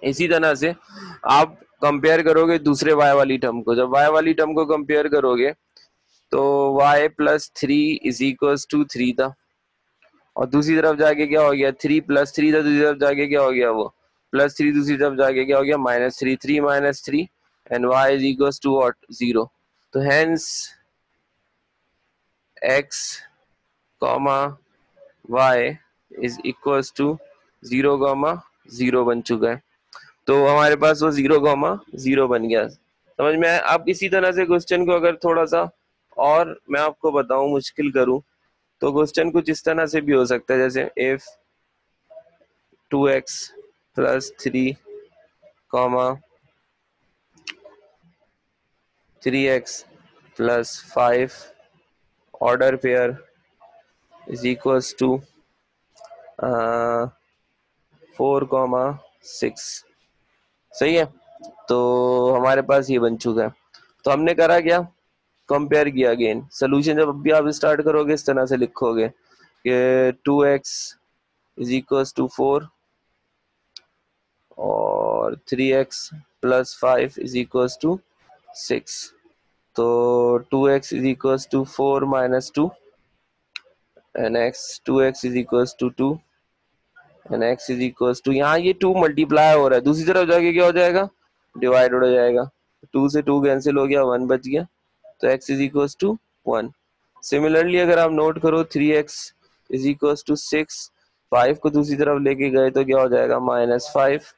इसी तरह से आप कंपेयर करोगे दूसरे y वाली टर्म को। जब y वाली टर्म को कंपेयर करोगे तो y plus 3 is equal to 3 था, और दूसरी तरफ जाके क्या हो गया, 3 प्लस 3 था, दूसरी तरफ जाके क्या हो गया, वो प्लस 3 दूसरी तरफ जाके क्या हो गया, -3, 3 - 3, and y is equal to what, 0। तो hence x comma y is equal to 0, 0 बन चुका है। तो हमारे पास वो 0, 0 बन गया। समझ में आया? आप इसी तरह से क्वेश्चन को अगर थोड़ा सा और मैं आपको बताऊं, मुश्किल करूं, तो क्वेश्चन कुछ इस तरह से भी हो सकता है, जैसे if 2x plus 3 comma 3x plus 5 order pair is equals to 4, 6। सही है, तो हमारे पास ये बन चुका है। तो हमने करा क्या, कंपेयर किया अगेन। सोल्यूशन जब भी आप स्टार्ट करोगे इस तरह से लिखोगे कि 2x इज इक्वल्स टू 4 और 3x plus 5 is equals to 6। तो 2x is equals to 4 - 2 and x 2x is equals to 2 and x is equals to, यहाँ ये 2 मल्टीप्लाई हो रहा है, दूसरी तरफ जाके क्या हो जाएगा, डिवाइड हो जाएगा। 2 से 2 कैंसिल हो गया, 1 बच गया, तो x is equals to 1। Similarly अगर आप नोट करो 3x इज इक्वल्स टू 6, 5 को दूसरी तरफ लेके गए तो क्या हो जाएगा, -5,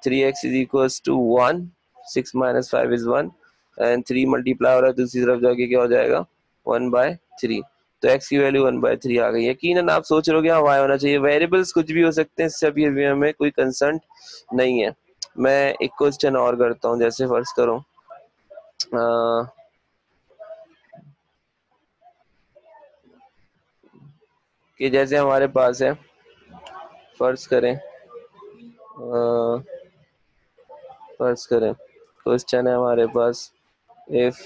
3x is equals to 1, 6 - 5 is 1, and 3 multiply हो रहा है, दूसरी तरफ जाके क्या हो जाएगा, 1/3। तो x की वैल्यू 1/3 आ गई। यकीनन आप सोच रहे हो कि हाँ y होना चाहिए, वेरिएबल्स कुछ भी हो सकते हैं, इससे अभी हमें कोई कंसर्न नहीं है। मैं एक क्वेश्चन और करता हूँ, जैसे फर्ज करो कि जैसे हमारे पास है, फर्ज करें क्वेश्चन है हमारे पास, if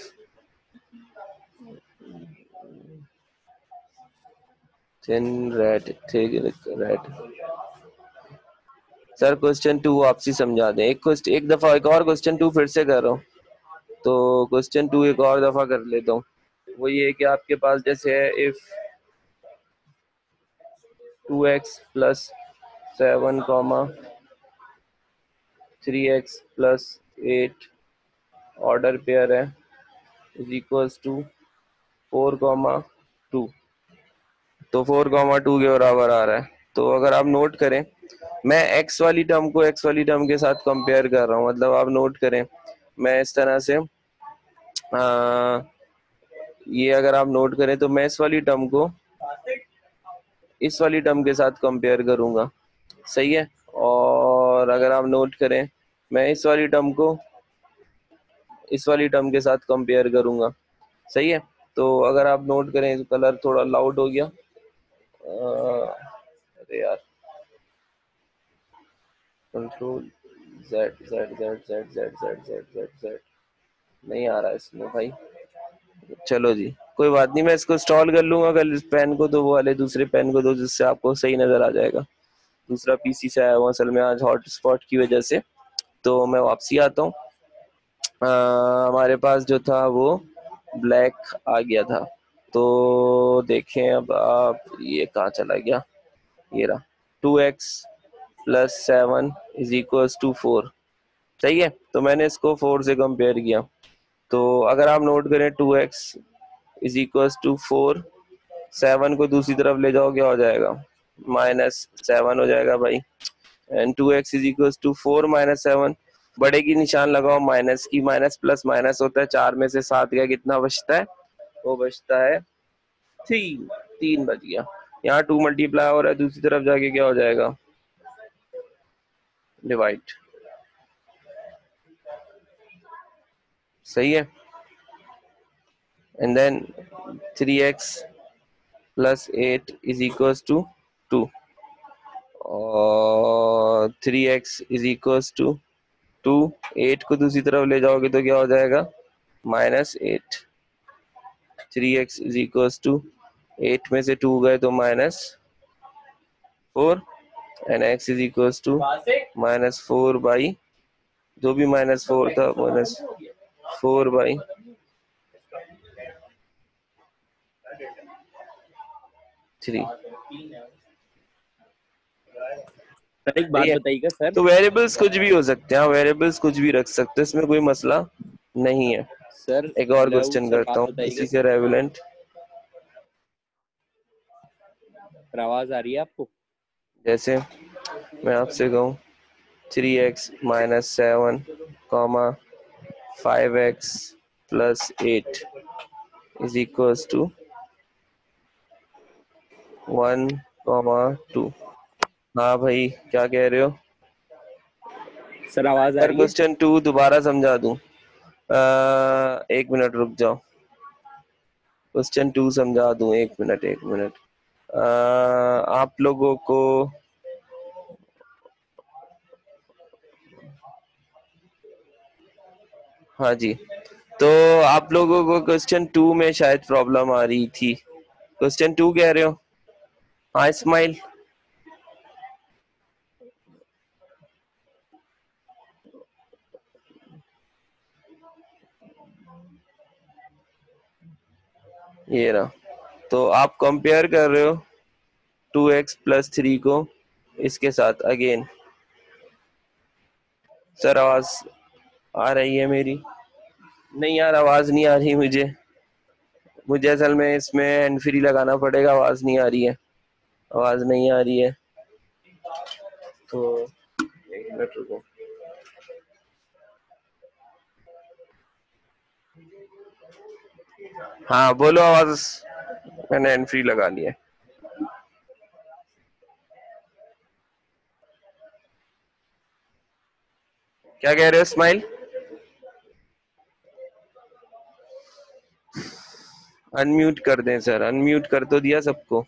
thin red thick red. Sir question 2 आपसी समझा दें, एक दफा एक और क्वेश्चन 2 फिर से कर रहा हूँ, तो क्वेश्चन 2 एक और दफा कर लेता हूँ। वो ये है कि आपके पास जैसे है, if 2x plus 7 comma 3x plus 8 order pair है इज इक्वल्स टू 4, 2। तो 4, 2 के बराबर आ रहा है। तो अगर आप नोट करें, मैं x वाली टर्म को x वाली टर्म के साथ कंपेयर कर रहा हूँ, मतलब आप नोट करें, मैं इस तरह से ये अगर आप नोट करें तो मैं इस वाली टर्म को इस वाली टर्म के साथ कंपेयर करूंगा, सही है। और अगर आप नोट करें, मैं इस वाली टर्म को इस वाली टर्म के साथ कंपेयर करूंगा, सही है। तो अगर आप नोट करें, तो कलर थोड़ा लाउड हो गया, अरे यार, control Z Z Z Z Z Z Z Z Z नहीं आ रहा है इसमें भाई। चलो जी, कोई बात नहीं, मैं इसको इंस्टॉल कर लूंगा कल, इस पेन को तो वो वाले दूसरे पेन को दो, जिससे आपको सही नजर आ जाएगा। दूसरा पीसी से आया हुआ असल में आज हॉटस्पॉट की वजह से। तो मैं वापसी आता हूँ। हमारे पास जो था वो ब्लैक आ गया था, तो देखें अब आप, ये कहाँ चला गया, ये रहा। 2x plus 7 is equals to 4, सही है। तो मैंने इसको 4 से कंपेयर किया, तो अगर आप नोट करें 2x इज इक्वल्स टू 4, 7 को दूसरी तरफ ले जाओ, क्या हो जाएगा, -7 हो जाएगा भाई। And 2x is equals to 4 - 7, बड़े की निशान लगाओ, माइनस की, माइनस प्लस माइनस होता है, 4 में से 7 गया, कितना बचता है, वो बचता है 3, 3 बच गया। यहाँ 2 मल्टीप्लाई हो रहा है, दूसरी तरफ जाके क्या हो जाएगा, डिवाइड, सही है। And then 3x plus 8 is equals to 2, और 3x इज इक्वल्स टू 2, 8 को दूसरी तरफ ले जाओगे तो क्या हो जाएगा, -8। 3x इज इक्वल्स टू 8 में से 2 गए तो -4, and x is equal to -4 by, जो भी -4 था, -4 बाई 3। सर एक बात बताइएगा सर। तो वेरिएबल्स कुछ भी हो सकते हैं, वेरिएबल्स कुछ भी रख सकते हैं, इसमें कोई मसला नहीं है। सर एक और क्वेश्चन करता हूँ इसी से रेलेवेंट। आवाज आ रही है आपको? जैसे मैं आपसे कहूँ 3x - 7 comma 5x + 8 is equals to 1, 2। हाँ भाई, क्या कह रहे हो सर? आवाज आ रही है? क्वेश्चन 2 दोबारा समझा दूं? 1 मिनट रुक जाओ, क्वेश्चन 2 समझा दूं। 1 मिनट। आप लोगों को हाँ जी, तो आप लोगों को क्वेश्चन 2 में शायद प्रॉब्लम आ रही थी। क्वेश्चन 2 कह रहे हो? हाँ इस्माइल, ये रहा। तो आप कंपेयर कर रहे हो 2x + 3 को इसके साथ अगेन। सर आवाज आ रही है मेरी? नहीं यार, आवाज नहीं आ रही मुझे असल में इसमें हैंड फ्री लगाना पड़ेगा, आवाज नहीं आ रही है, आवाज नहीं आ रही है। तो 1 मिनट रुको। हाँ बोलो, आवाज, मैंने हैंड फ्री लगा लिया। क्या कह रहे हो इस्माइल? अनम्यूट कर दें सर, अनम्यूट कर तो दिया सबको।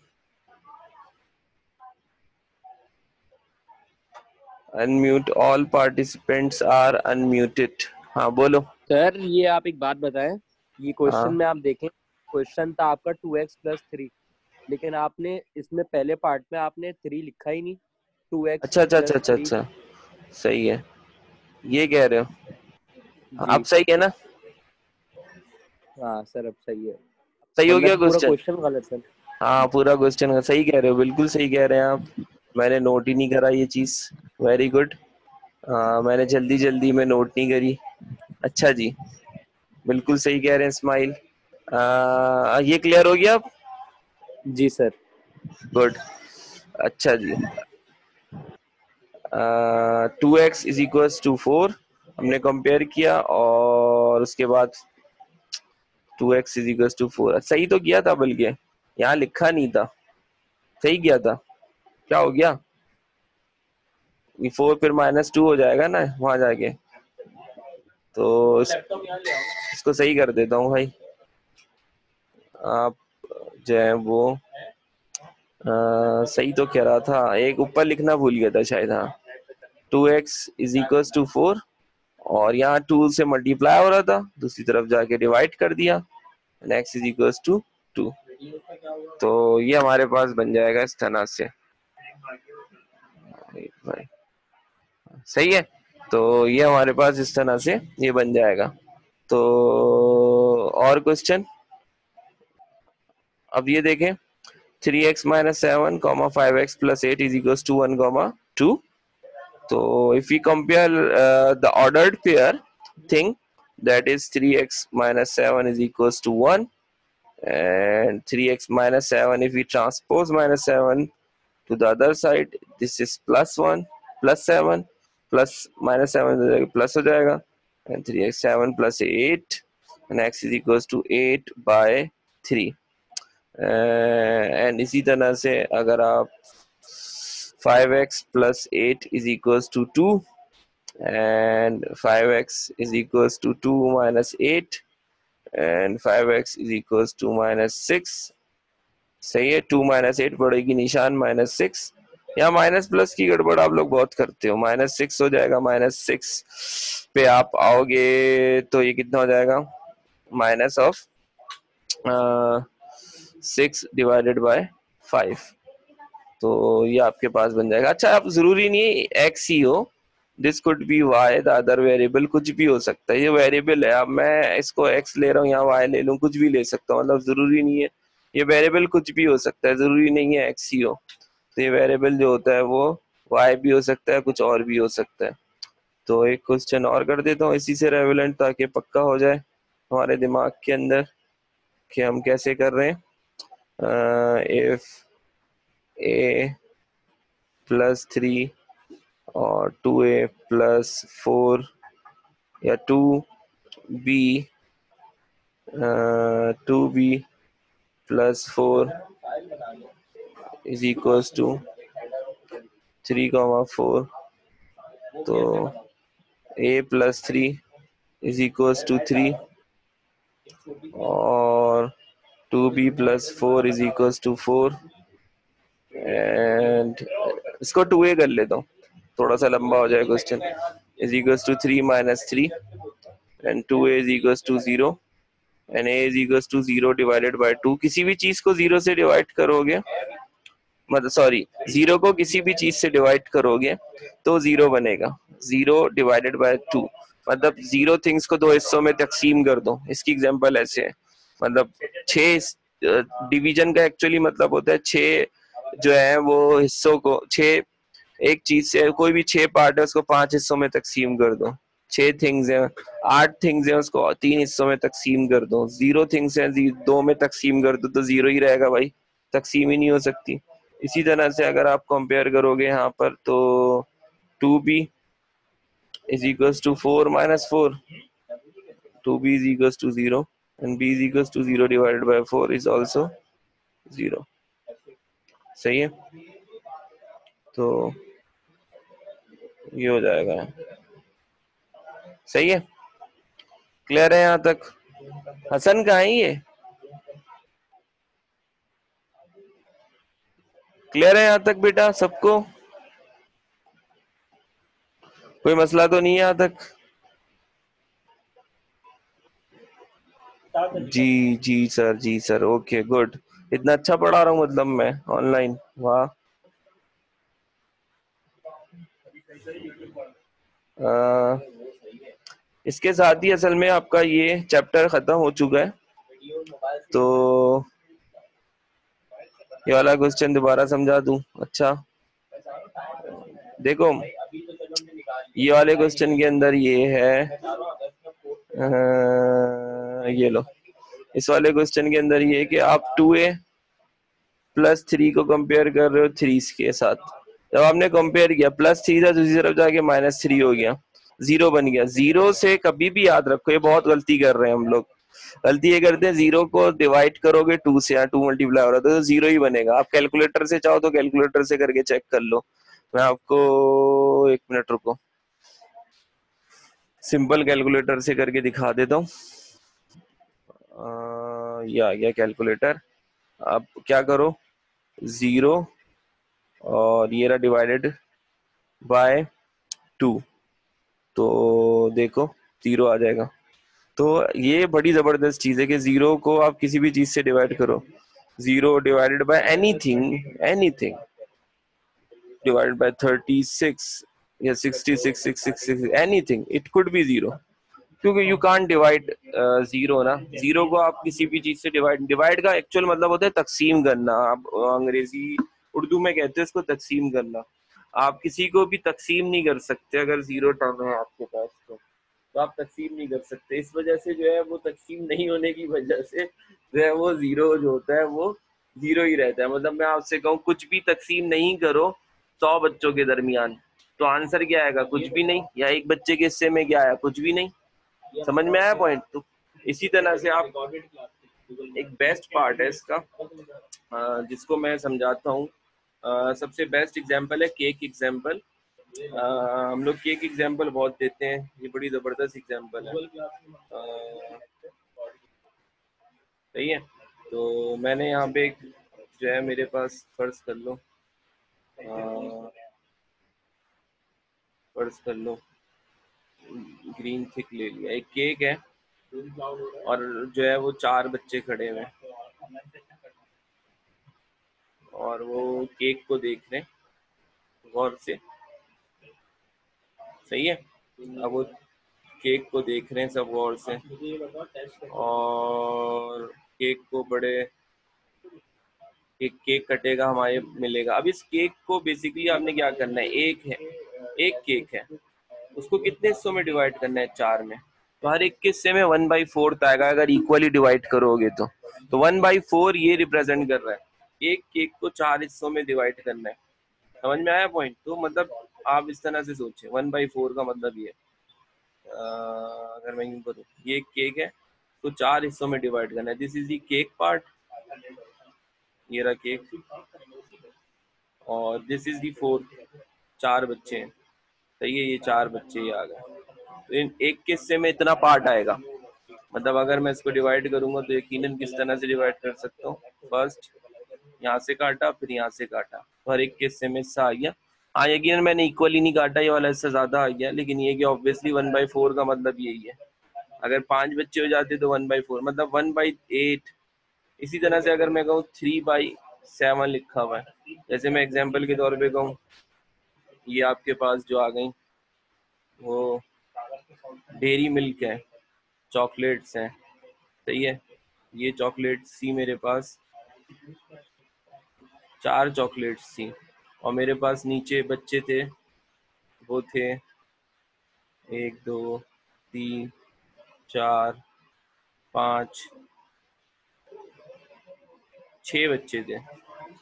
Unmute, all participants are unmuted. हाँ बोलो। सर ये आप एक बात बताएं, ये क्वेश्चन हाँ में आप देखें, क्वेश्चन था आपका 2x + 3, लेकिन आपने इसमें पहले पार्ट में आपने 3 लिखा ही नहीं। 2x + 3। अच्छा, सही है, ये कह रहे हो आप? जी सही है ना? हाँ सर, अब सही है, सही हो वरना गया तो पूरा क्वेश्चन? क्वेश्चन गलत है। हाँ पूरा क्वेश्चन सही कह रहे हो, बिल्कुल सही कह रहे हैं आप। मैंने नोट ही नहीं करा ये चीज। Very good. मैंने जल्दी जल्दी में नोट नहीं करी। अच्छा जी, बिल्कुल सही कह रहे हैं इस्माइल। ये क्लियर हो गया अब? जी सर। गुड। अच्छा जी, 2x इज इक्वल टू 4 हमने कंपेयर किया, और उसके बाद 2x इज इक्वल टू 4 सही तो किया था, बल्कि यहाँ लिखा नहीं था, सही किया था। क्या हो गया? 4 फिर -2 हो जाएगा ना वहां जाके, तो इसको सही कर देता हूँ भाई। आप जो है वो सही तो कह रहा था, एक ऊपर लिखना भूल गया था शायद। हाँ, 2x इज इक्वल टू 4, और यहाँ 2 से मल्टीप्लाई हो रहा था, दूसरी तरफ जाके डिवाइड कर दिया, x इज इक्वल टू 2। तो ये हमारे पास बन जाएगा इस तरह से भाई। सही है, तो ये हमारे पास इस तरह से ये बन जाएगा। तो और क्वेश्चन अब ये देखें, 3x - 7 5x + 8 is equal to 1, 2। So if we compare the ordered pair thing, that is 3x - 7 is equals to 1, and 3x - 7, if we transpose -7 to the other side, this is +1 +7 plus -7 plus हो जाएगा, and 3x 7 + 8, and x is equals to 8/3। And इसी तरह से अगर आप 5x + 8 is equals to 2, and 5x is equals to 2 - 8, and 5x is equals to -6। सही है, 2 - 8 पड़ेगी निशान -6। यहाँ माइनस प्लस की गड़बड़ आप लोग बहुत करते हो, -6 हो जाएगा, -6 पे आप आओगे तो ये कितना हो जाएगा, -6 / 5। तो ये आपके पास बन जाएगा। अच्छा, आप जरूरी नहीं है एक्स ही हो, this could be y, the other variable, कुछ भी हो सकता है। ये वेरिएबल है, अब मैं इसको एक्स ले रहा हूँ, यहाँ वाई ले लूँ, कुछ भी ले सकता हूँ, मतलब जरूरी नहीं है। ये वेरिएबल कुछ भी हो सकता है, जरूरी नहीं है एक्स ही हो। तो ये वेरिएबल जो होता है वो वाई भी हो सकता है, कुछ और भी हो सकता है। तो एक क्वेश्चन और कर देता हूँ इसी से रेलेवेंट, ताकि पक्का हो जाए हमारे दिमाग के अंदर कि हम कैसे कर रहे हैं। इफ ए प्लस 3 और 2a प्लस 4 या 2b 2b plus 4 is equals to 3, 4, तो a plus 3 is equals to 3 और 2b plus 4 is equals to 4 and इसको 2a कर लेता हूँ, थोड़ा सा लंबा हो जाए question. Is equals to 3 minus 3 and 2a is equals to 0 and a is equals to 0 divided by 2। किसी भी चीज को 0 से डिवाइड करोगे, मतलब सॉरी, 0 को किसी भी चीज से डिवाइड करोगे तो 0 बनेगा। 0 डिवाइडेड बाय 2 मतलब 0 थिंग्स को 2 हिस्सों में तकसीम कर दो। इसकी एग्जांपल ऐसे है, मतलब 6 डिवीजन का एक्चुअली मतलब होता है 6 जो है वो हिस्सों को 6, एक चीज से कोई भी 6 पार्ट है उसको 5 हिस्सों में तकसीम कर दो। 6 थिंग्स है, 8 थिंग्स है, उसको 3 हिस्सों में तकसीम कर दो। 0 थिंग्स है, 2 में तकसीम कर दो तो 0 ही रहेगा भाई, तकसीम ही नहीं हो सकती। इसी तरह से अगर आप कंपेयर करोगे यहाँ पर तो 2b is equals to 4 minus 4, 2b is equals to 0 and b is equals to 0 divided by 4 is also 0। सही है, तो ये हो जाएगा। सही है, क्लियर है यहाँ तक? हसन कहाँ है ये? क्लियर है यहाँ तक बेटा सबको? कोई मसला तो नहीं है यहाँ तक? जी जी सर, जी सर, ओके गुड। इतना अच्छा पढ़ा रहा हूँ मतलब मैं ऑनलाइन, वाह। इसके साथ ही असल में आपका ये चैप्टर खत्म हो चुका है। तो ये वाला क्वेश्चन दोबारा समझा दूं? अच्छा देखो, ये वाले क्वेश्चन के अंदर ये है, ये लो, इस वाले क्वेश्चन के अंदर ये है कि आप 2a प्लस 3 को कंपेयर कर रहे हो 3 के साथ। जब आपने कंपेयर किया, प्लस 3 था, दूसरी तरफ जाके माइनस 3 हो गया, 0 बन गया। 0 से कभी भी याद रखो, ये बहुत गलती कर रहे हैं हम लोग। गलती ये करते हैं, 0 को डिवाइड करोगे 2 से, या 2 मल्टीप्लाई हो रहा है तो 0 ही बनेगा। आप कैलकुलेटर से चाहो तो कैलकुलेटर से करके चेक कर लो। मैं आपको एक मिनट रुको, सिंपल कैलकुलेटर से करके दिखा देता हूँ। ये आ गया कैलकुलेटर। आप क्या करो, 0 और ये रहा डिवाइडेड बाय 2, तो देखो 0 आ जाएगा। तो ये बड़ी जबरदस्त चीज है कि 0 को आप किसी भी चीज से डिवाइड करो, 0 divided bye anything, anything divided by 36 या 66, 666, एनीथिंग, इट कुड बी 0, क्योंकि यू कांट डिवाइड 0 ना। 0 को आप किसी भी चीज से डिवाइड, डिवाइड का एक्चुअल मतलब होता है तकसीम करना। आप अंग्रेजी उर्दू में कहते हैं इसको तकसीम करना। आप किसी को भी तकसीम नहीं कर सकते अगर 0 टर्म है आपके पास तो आप तकसीम नहीं कर सकते। इस वजह से जो है वो तकसीम नहीं होने की वजह से जो है वो 0 जो होता है वो 0 ही रहता है। मतलब मैं आपसे कहूँ कुछ भी तकसीम नहीं करो 100 बच्चों के दरमियान, तो आंसर क्या आएगा? कुछ भी नहीं। या एक बच्चे के हिस्से में क्या आया? कुछ भी नहीं। समझ में आया पॉइंट? तो इसी तरह से आप, एक बेस्ट पार्ट है इसका जिसको मैं समझाता हूँ। सबसे बेस्ट एग्जांपल है केक एग्जांपल। हम लोग केक एग्जांपल बहुत देते हैं, ये बड़ी जबरदस्त एग्जांपल है। सही है, तो मैंने यहाँ पे एक जो है मेरे पास फर्ज कर लो, फर्ज कर लो ग्रीन थिक ले लिया, एक केक है और जो है वो 4 बच्चे खड़े हुए हैं। और वो केक को देख रहे हैं गौर से, सही है। अब वो केक को देख रहे हैं सब गौर से, और केक को बड़े, एक केक कटेगा हमारे मिलेगा। अब इस केक को बेसिकली आपने क्या करना है, एक केक है, उसको कितने हिस्सों में डिवाइड करना है, 4 में। तो हर एक के हिस्से में 1/4 आएगा अगर इक्वली डिवाइड करोगे तो 1/4 ये रिप्रेजेंट कर रहा है। एक केक को 4 हिस्सों में डिवाइड करना है, समझ में आया पॉइंट। तो मतलब आप इस तरह से सोचें, 1/4 का मतलब ये अगर मैं यूं करूँ, ये केक है तो 4 हिस्सों में डिवाइड करना है। This is the cake part, ये रहा केक, और दिस इज दी 4, 4 बच्चे हैं, सही है, ये 4 बच्चे ही आ गए। तो इन एक के हिस्से में इतना पार्ट आएगा, मतलब अगर मैं इसको डिवाइड करूंगा तो यकीनन किस तरह से डिवाइड कर सकता हूँ, फर्स्ट यहाँ से काटा, फिर यहाँ से काटा, तो हर एक के हिस्से में हिस्सा आ गया। हाँ यकीनन मैंने इक्वली नहीं काटा, ये वाला हिस्सा ज्यादा आ गया, लेकिन ये कि ऑब्वियसली 1/4 का मतलब यही है। अगर 5 बच्चे हो जाते तो 1/4 मतलब 1/8। इसी तरह से अगर मैं कहूँ 3/7 लिखा हुआ है, जैसे मैं एग्जाम्पल के तौर पे कहूँ, ये आपके पास जो आ गई वो डेयरी मिल्क है, चॉकलेट्स हैं, सही है। ये चॉकलेट्स थी मेरे पास, 4 चॉकलेट्स थी, और मेरे पास नीचे बच्चे थे, वो थे 1 2 3 4 5 6 बच्चे थे।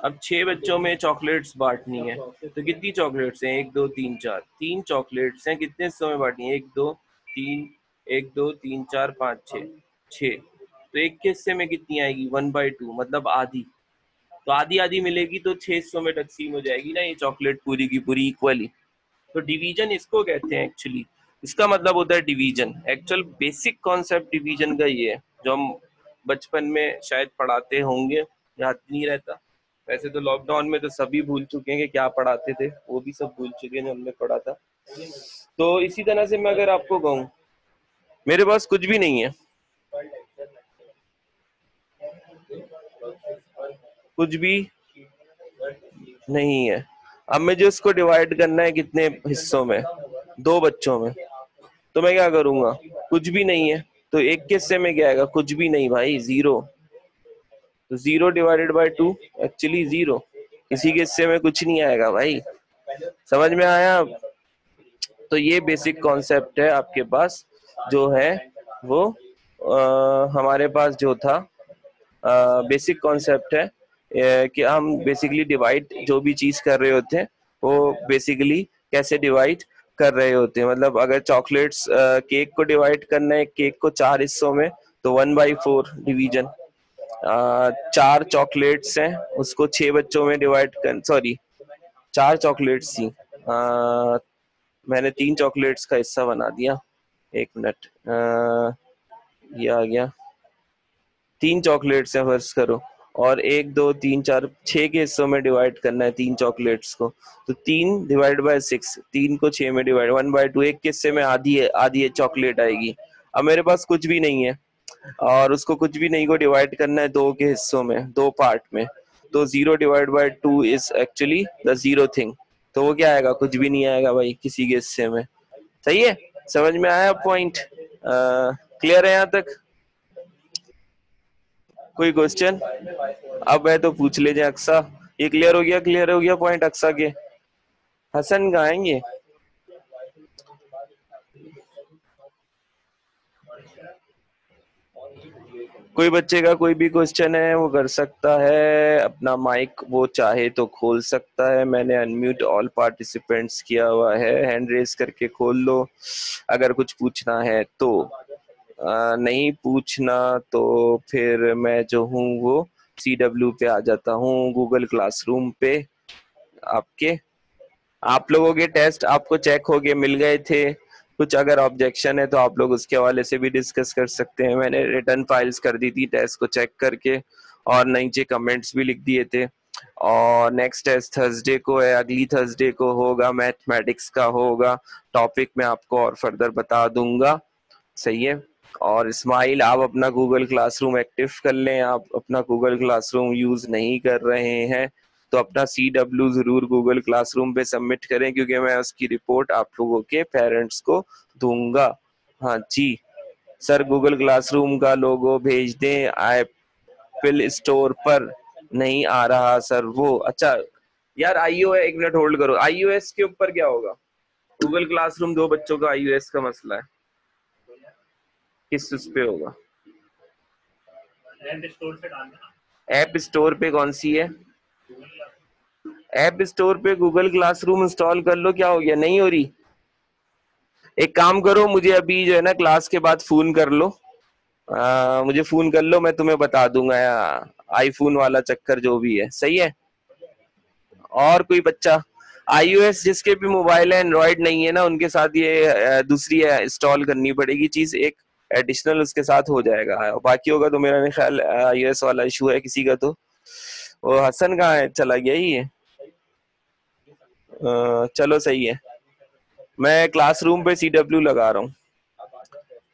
अब 6 बच्चों में चॉकलेट्स बांटनी है, तो कितनी चॉकलेट्स हैं, 1 2 3 4, 3 चॉकलेट्स हैं, कितने हिस्सों में बांटनी है, 1 2 3, 1 2 3 4 5 6, 6। तो एक के हिस्से में कितनी आएगी, 1/2 मतलब आधी। तो आधी आधी मिलेगी तो 6 हिस्सों में तकसीम हो जाएगी ना ये चॉकलेट पूरी की पूरी इक्वली। तो डिवीजन इसको कहते हैं एक्चुअली, इसका मतलब होता है division. Actual basic concept division का ये है, जो हम बचपन में शायद पढ़ाते होंगे, याद नहीं रहता। वैसे तो लॉकडाउन में तो सभी भूल चुके हैं कि क्या पढ़ाते थे, वो भी सब भूल चुके हैं जो हमने पढ़ा था। तो इसी तरह से मैं अगर आपको कहूँ, मेरे पास कुछ भी नहीं है, कुछ भी नहीं है। अब मुझे इसको डिवाइड करना है कितने हिस्सों में, 2 बच्चों में। तो मैं क्या करूंगा, कुछ भी नहीं है, तो एक के हिस्से में क्या आएगा, कुछ भी नहीं भाई, 0। तो 0/2 एक्चुअली 0, किसी के हिस्से में कुछ नहीं आएगा भाई, समझ में आया। तो ये बेसिक कॉन्सेप्ट है आपके पास जो है वो हमारे पास जो था बेसिक कॉन्सेप्ट है कि हम बेसिकली डिवाइड जो भी चीज कर रहे होते हैं वो बेसिकली कैसे डिवाइड कर रहे होते हैं। मतलब अगर चॉकलेट्स केक को डिवाइड करना है, केक को 4 हिस्सों में, तो 1/4 डिवीजन। 4 चॉकलेट्स हैं, उसको 6 बच्चों में डिवाइड कर, सॉरी 4 चॉकलेट्स थी, मैंने 3 चॉकलेट्स का हिस्सा बना दिया, 1 मिनट, ये आ गया, 3 चॉकलेट्स है फर्ज करो, और 1 2 3 4 6 के हिस्सों में डिवाइड करना है 3 चॉकलेट्स को। तो 3/6, 3 को 6 में डिवाइड, 1/2, एक के हिस्से में आधी है, आधी चॉकलेट आएगी। अब मेरे पास कुछ भी नहीं है, और उसको कुछ भी नहीं को डिवाइड करना है 2 के हिस्सों में, 2 पार्ट में। तो 0/2 इज एक्चुअली द 0 थिंग। तो वो क्या आएगा, कुछ भी नहीं आएगा भाई किसी के हिस्से में, सही है। समझ में आया पॉइंट, क्लियर है यहाँ तक, कोई क्वेश्चन? अब है तो पूछ लीजिए अक्सा, ये क्लियर हो गया, क्लियर हो गया पॉइंट अक्सा के। हसन कहाँ हैं ये? कोई बच्चे का कोई भी क्वेश्चन है वो कर सकता है, अपना माइक वो चाहे तो खोल सकता है। मैंने अनम्यूट ऑल पार्टिसिपेंट्स किया हुआ है, हैंड रेस करके खोल लो अगर कुछ पूछना है तो। नहीं पूछना तो फिर मैं जो हूँ वो CW पे आ जाता हूँ, गूगल क्लासरूम पे। आपके आप लोगों के टेस्ट आपको चेक हो गए, मिल गए थे। कुछ अगर ऑब्जेक्शन है तो आप लोग उसके हवाले से भी डिस्कस कर सकते हैं। मैंने रिटर्न फाइल्स कर दी थी टेस्ट को चेक करके, और नीचे कमेंट्स भी लिख दिए थे। और नेक्स्ट टेस्ट थर्सडे को है, अगली थर्सडे को होगा, मैथमेटिक्स का होगा। टॉपिक मैं आपको और फर्दर बता दूंगा, सही है। और इस्माइल आप अपना गूगल क्लासरूम एक्टिव कर लें, आप अपना गूगल क्लासरूम यूज नहीं कर रहे हैं तो अपना CW जरूर गूगल क्लासरूम पे सबमिट करें, क्योंकि मैं उसकी रिपोर्ट आप लोगों के पेरेंट्स को दूंगा। हाँ जी सर, गूगल क्लासरूम का लोगो भेज दें, एप्पल स्टोर पर नहीं आ रहा सर वो। अच्छा यार iOS, एक मिनट होल्ड करो, iOS के ऊपर क्या होगा? गूगल क्लासरूम 2 बच्चों का iOS का मसला है, किस उस पे होगा? ऐप स्टोर पे डालना। ऐप स्टोर पे कौन सी है? ऐप स्टोर पे गूगल क्लासरूम इंस्टॉल कर लो, क्या हो गया? नहीं हो रही? एक काम करो, मुझे अभी जो है ना क्लास के बाद फोन कर लो, मुझे फोन कर लो, मैं तुम्हें बता दूंगा। आईफोन वाला चक्कर जो भी है, सही है। और कोई बच्चा iOS जिसके भी मोबाइल है, एंड्रॉइड नहीं है ना, उनके साथ ये दूसरी इंस्टॉल करनी पड़ेगी चीज, एक एडिशनल उसके साथ हो जाएगा। बाकी होगा तो मेरा नहीं ख्याल iOS वाला इशू है किसी का। तो वो हसन कहाँ है, चला गया ही है? चलो सही है, मैं क्लासरूम पे CW लगा रहा हूँ,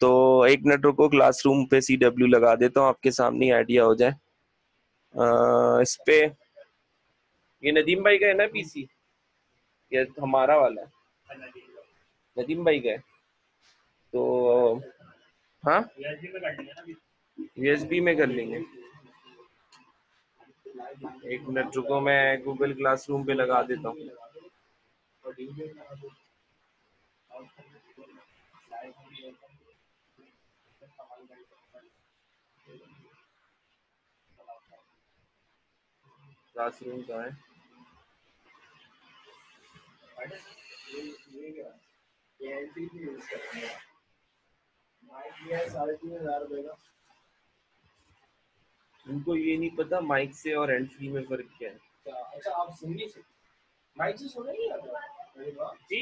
तो एक मिनट रुको, क्लासरूम पे CW लगा देता हूँ, आपके सामने आइडिया हो जाए। इस पे ये नदीम भाई का है ना PC, ये हमारा वाला है, नदीम भाई का है। तो हाँ USB में कर लेंगे। एक मिनट रुको, मैं गूगल क्लासरूम पे लगा देता हूँ। क्लासरूम कहाँ है? उनको ये नहीं पता माइक से और हैंड फ्री में फर्क क्या है। अच्छा आप सुनिए, माइक से सुना नहीं आता? अरे वाह जी,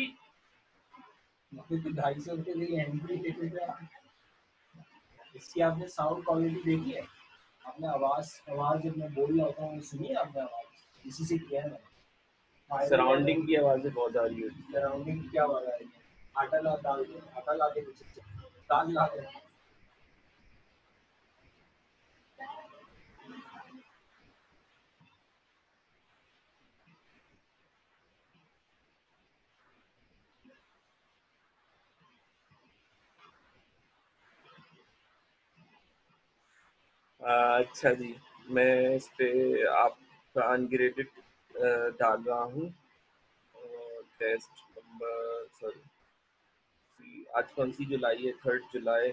250 के लिए हैंड फ्री देते थे आप। इसकी आपने साउंड क्वालिटी देखी है? आपने आवाज आवाज जब मैं बोल रहा होता हूँ सुनी है आपने आवाज? इसी से किया है मैंने। सराउंडिंग की आवाजें बहुत आ रही है। सराउंडिंग की क्या आवाज आ रही है? आटा ला दाल दे, आटा ला दे, कुछ दाल ला दे। अच्छा जी, मैं इस पे आपका अनग्रेडेड डाल रहा हूँ। टेस्ट नंबर, सॉरी आज कौन सी जुलाई है? 3 जुलाई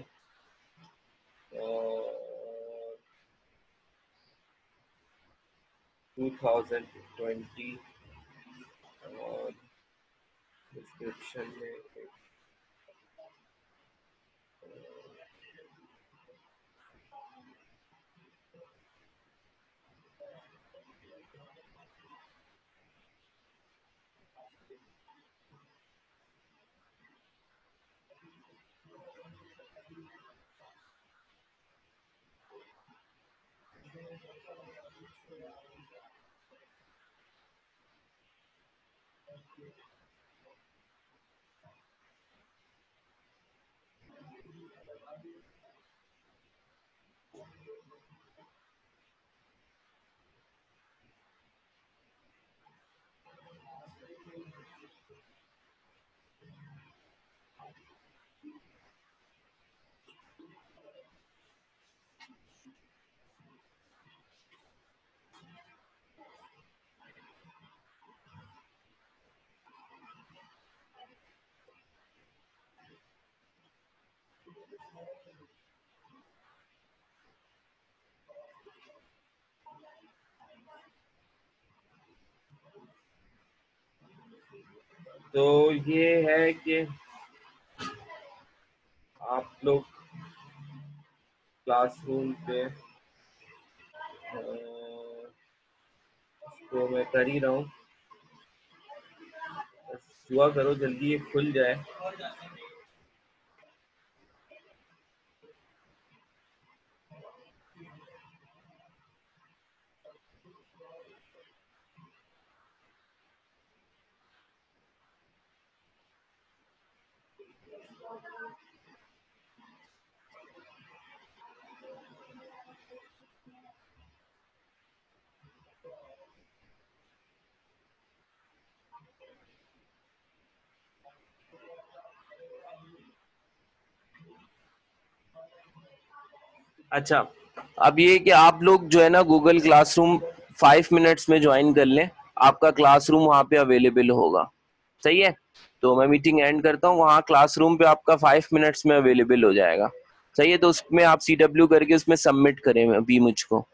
2020। और डिस्क्रिप्शन में तो ये है कि आप लोग क्लासरूम पे तो मैं कर ही रहा हूँ, दुआ करो जल्दी ये खुल जाए। अच्छा, अब ये कि आप लोग जो है ना गूगल क्लासरूम 5 मिनट्स में ज्वाइन कर लें, आपका क्लासरूम वहाँ पे अवेलेबल होगा। सही है, तो मैं मीटिंग एंड करता हूँ, वहाँ क्लासरूम पे आपका 5 मिनट्स में अवेलेबल हो जाएगा। सही है, तो उसमें आप CW करके उसमें सबमिट करें अभी मुझको।